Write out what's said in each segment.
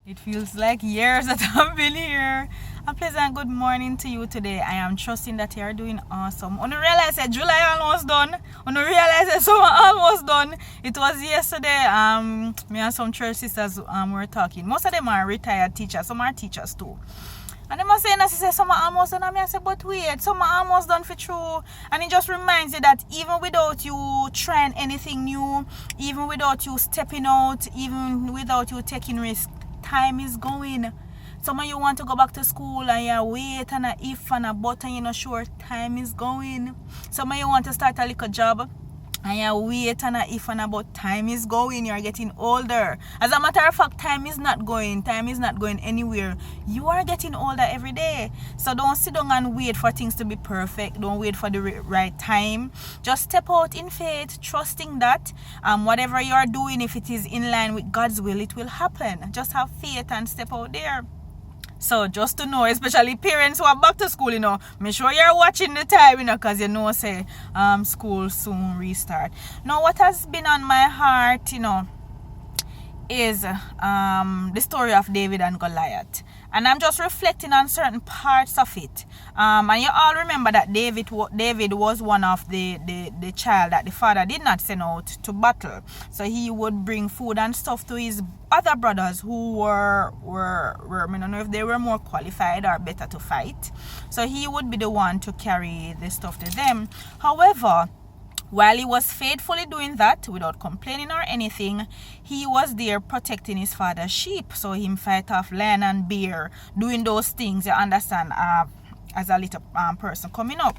It feels like years that I've been here. A pleasant good morning to you today. I am trusting that you are doing awesome. When you realize that July almost done, when you realize that summer almost done, it was yesterday. Me and some church sisters were talking. Most of them are retired teachers. Some are teachers too. And they must say, say summer almost done. And I say, but wait, summer almost done for true. And it just reminds you that even without you trying anything new, even without you stepping out, even without you taking risk, time is going. Some of you want to go back to school and you wait and a if and a but and you're not sure, time is going. Some of you want to start a little job and you wait and a if and a but, time is going. You're getting older. As a matter of fact, time is not going anywhere. You are getting older every day. So don't sit down and wait for things to be perfect. Don't wait for the right time. Just step out in faith, trusting that whatever you are doing, if it is in line with God's will, it will happen. Just have faith and step out there. So just to know, especially parents who are back to school, make sure you're watching the time, because say school soon restart. Now, what has been on my heart, is the story of David and Goliath. And I'm just reflecting on certain parts of it. And you all remember that David was one of the child that the father did not send out to battle. So he would bring food and stuff to his other brothers who were I don't know if they were more qualified or better to fight. So he would be the one to carry the stuff to them. However, while he was faithfully doing that without complaining or anything, he was there protecting his father's sheep. So him fight off lion and bear, doing those things, you understand, as a little person coming up.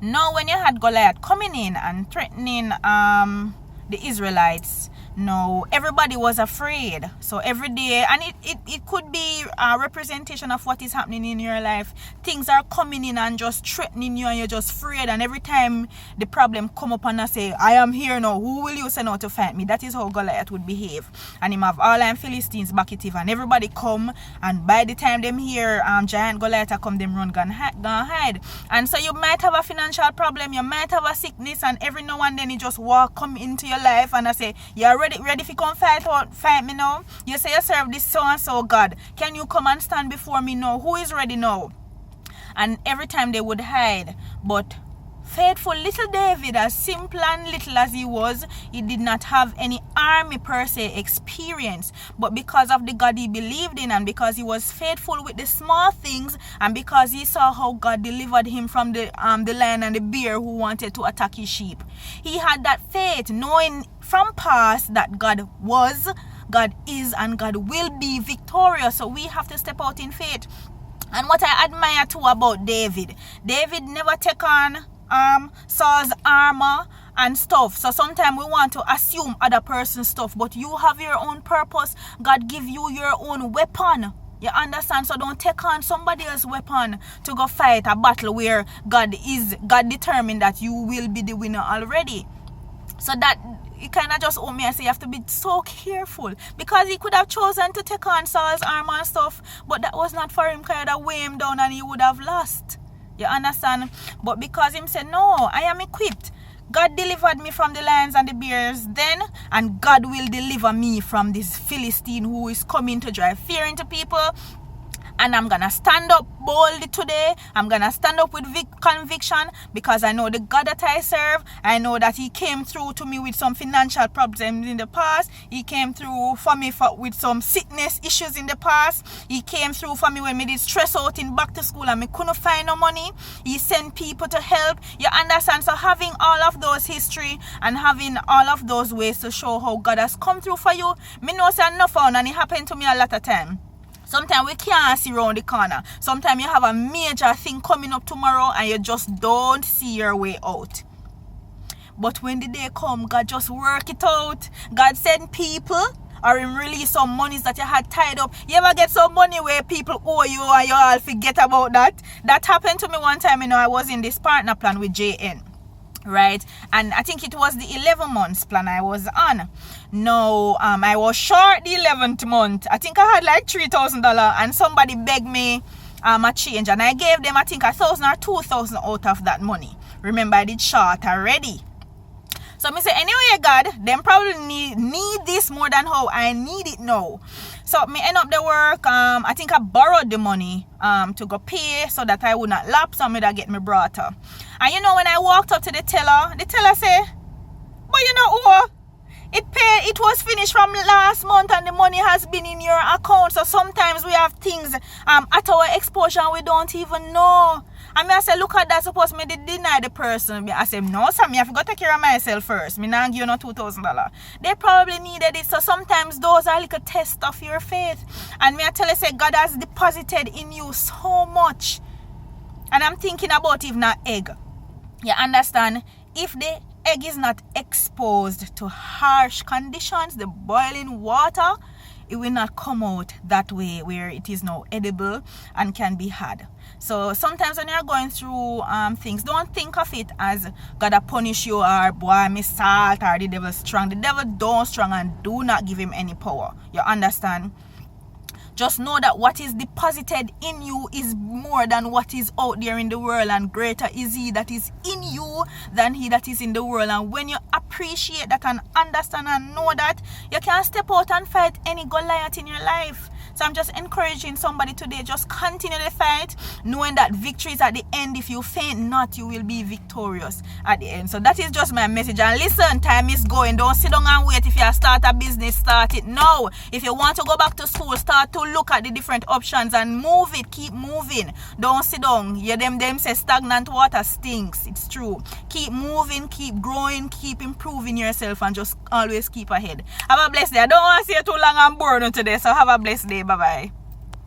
Now when you had Goliath coming in and threatening the Israelites, no, everybody was afraid. So every day, and it could be a representation of what is happening in your life. Things are coming in and just threatening you, and you're just afraid. And every time the problem come up and I say, I am here now, who will you send out to fight me? That is how Goliath would behave. And him have all them Philistines back at him, and everybody come, and by the time them hear giant Goliath come, them run gone hide. And so you might have a financial problem, you might have a sickness, and every now and then he just come into your life and I say, you're ready if you come fight me now. You say you serve this so and so God. Can you come and stand before me now? Who is ready now? And every time they would hide. But faithful little David, as simple and little as he was, he did not have any army per se experience. But because of the God he believed in, and because he was faithful with the small things, and because he saw how God delivered him from the lion and the bear who wanted to attack his sheep, he had that faith, knowing from past that God was, God is, and God will be victorious. So we have to step out in faith. And what I admire too about David never take on Saul's armor and stuff. So sometimes we want to assume other person's stuff, but you have your own purpose. God give you your own weapon. You understand? So don't take on somebody else's weapon to go fight a battle where God determined that you will be the winner already. So that it kind of just owe me and say you have to be so careful, because he could have chosen to take on Saul's armor and stuff, but that was not for him, because it would have weighed him down and he would have lost. You understand? But because him said, no, I am equipped. God delivered me from the lions and the bears then, and God will deliver me from this Philistine who is coming to drive fear into people. And I'm going to stand up boldly today. I'm going to stand up with conviction, because I know the God that I serve. I know that he came through to me with some financial problems in the past. He came through for me with some sickness issues in the past. He came through for me when me did stress out in back to school and me couldn't find no money. He sent people to help. You understand? So having all of those history and having all of those ways to show how God has come through for you, me know say enough found, and it happened to me a lot of time. Sometimes we can't see around the corner. Sometimes you have a major thing coming up tomorrow and you just don't see your way out. But when the day comes, God just work it out. God send people, or him release some monies that you had tied up. You ever get some money where people owe you and you all forget about that? That happened to me one time. I was in this partner plan with JN. Right, and I think it was the 11 months plan I was on. No, I was short the 11th month. I think I had like $3,000, and somebody begged me a change, and I gave them I think 1,000 or 2,000 out of that money. Remember, I did short already. So me say, anyway, God, them probably need this more than how I need it now. So me end up the work. I think I borrowed the money to go pay so that I would not lapse and me that get me brought up. And you know, when I walked up to the teller say, but you know what? It was finished from last month and the money has been in your account. So sometimes we have things at our exposure and we don't even know. And me I say, look at that, suppose me did deny the person. I say, no sir, me I forgot to take care of myself first. Me not give you no $2,000. They probably needed it. So sometimes those are like a test of your faith. And me I tell you, say, God has deposited in you so much. And I'm thinking about even an egg. You understand? If the egg is not exposed to harsh conditions, the boiling water, it will not come out that way where it is now edible and can be had. So sometimes when you're going through things, don't think of it as God a punish you or boy me salt or the devil strong. The devil don't strong, and do not give him any power. You understand? Just know that what is deposited in you is more than what is out there in the world, and greater is he that is in you than he that is in the world. And when you appreciate that and understand and know that, you can step out and fight any Goliath in your life. So I'm just encouraging somebody today, just continue the fight, knowing that victory is at the end. If you faint not, you will be victorious at the end. So that is just my message. And listen, time is going. Don't sit down and wait. If you start a business, start it now. If you want to go back to school, start to look at the different options and move it. Keep moving. Don't sit down. Yeah, them say stagnant water stinks. It's true. Keep moving, keep growing, keep improving yourself, and just always keep ahead. Have a blessed day. I don't want to see you too long and bored today, so have a blessed day. Bye-bye.